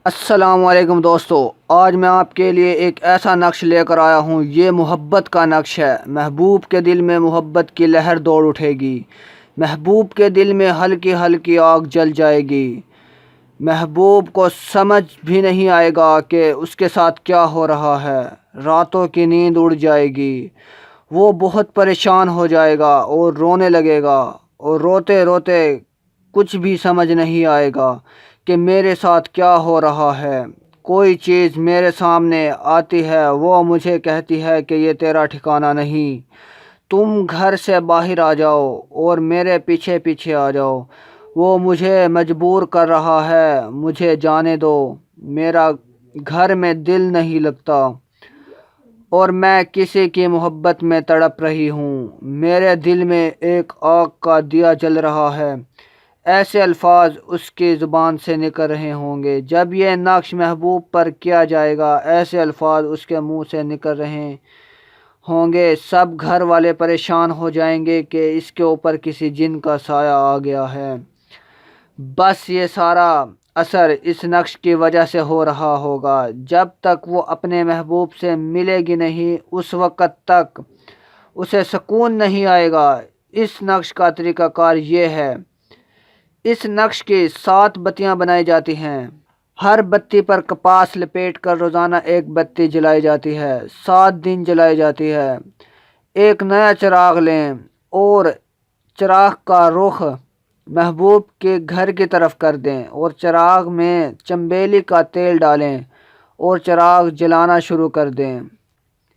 السلام علیکم دوستو، آج میں آپ کے لیے ایک ایسا نقش لے کر آیا ہوں۔ یہ محبت کا نقش ہے۔ محبوب کے دل میں محبت کی لہر دوڑ اٹھے گی۔ محبوب کے دل میں ہلکی ہلکی آگ جل جائے گی۔ محبوب کو سمجھ بھی نہیں آئے گا کہ اس کے ساتھ کیا ہو رہا ہے۔ راتوں کی نیند اڑ جائے گی۔ وہ بہت پریشان ہو جائے گا اور رونے لگے گا، اور روتے روتے کچھ بھی سمجھ نہیں آئے گا کہ میرے ساتھ کیا ہو رہا ہے۔ کوئی چیز میرے سامنے آتی ہے، وہ مجھے کہتی ہے کہ یہ تیرا ٹھکانہ نہیں، تم گھر سے باہر آ جاؤ اور میرے پیچھے پیچھے آ جاؤ۔ وہ مجھے مجبور کر رہا ہے، مجھے جانے دو، میرا گھر میں دل نہیں لگتا اور میں کسی کی محبت میں تڑپ رہی ہوں۔ میرے دل میں ایک آگ کا دیا جل رہا ہے۔ ایسے الفاظ اس کی زبان سے نکل رہے ہوں گے۔ جب یہ نقش محبوب پر کیا جائے گا، ایسے الفاظ اس کے منہ سے نکل رہے ہوں گے، سب گھر والے پریشان ہو جائیں گے کہ اس کے اوپر کسی جن کا سایہ آ گیا ہے۔ بس یہ سارا اثر اس نقش کی وجہ سے ہو رہا ہوگا۔ جب تک وہ اپنے محبوب سے ملے گی نہیں، اس وقت تک اسے سکون نہیں آئے گا۔ اس نقش کا طریقہ کار یہ ہے۔ اس نقش کی 7 بتیاں بنائی جاتی ہیں۔ ہر بتی پر کپاس لپیٹ کر روزانہ ایک بتی جلائی جاتی ہے، 7 دن جلائی جاتی ہے۔ ایک نیا چراغ لیں اور چراغ کا رخ محبوب کے گھر کی طرف کر دیں، اور چراغ میں چنبیلی کا تیل ڈالیں اور چراغ جلانا شروع کر دیں۔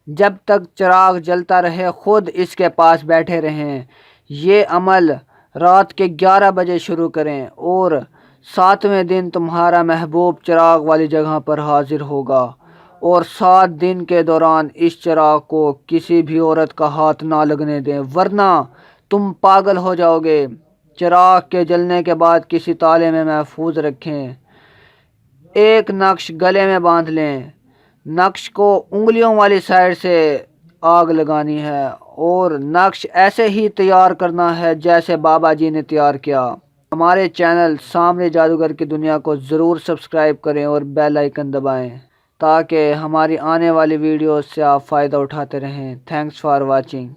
جب تک چراغ جلتا رہے، خود اس کے پاس بیٹھے رہیں۔ یہ عمل رات کے 11 بجے شروع کریں، اور 7ویں دن تمہارا محبوب چراغ والی جگہ پر حاضر ہوگا، اور 7 دن کے دوران اس چراغ کو کسی بھی عورت کا ہاتھ نہ لگنے دیں، ورنہ تم پاگل ہو جاؤ گے۔ چراغ کے جلنے کے بعد کسی تالے میں محفوظ رکھیں۔ ایک نقش گلے میں باندھ لیں۔ نقش کو انگلیوں والی سائڈ سے آگ لگانی ہے، اور نقش ایسے ہی تیار کرنا ہے جیسے بابا جی نے تیار کیا۔ ہمارے چینل سامنے جادوگر کی دنیا کو ضرور سبسکرائب کریں اور بیل آئیکن دبائیں تاکہ ہماری آنے والی ویڈیوز سے آپ فائدہ اٹھاتے رہیں۔ Thanks for watching.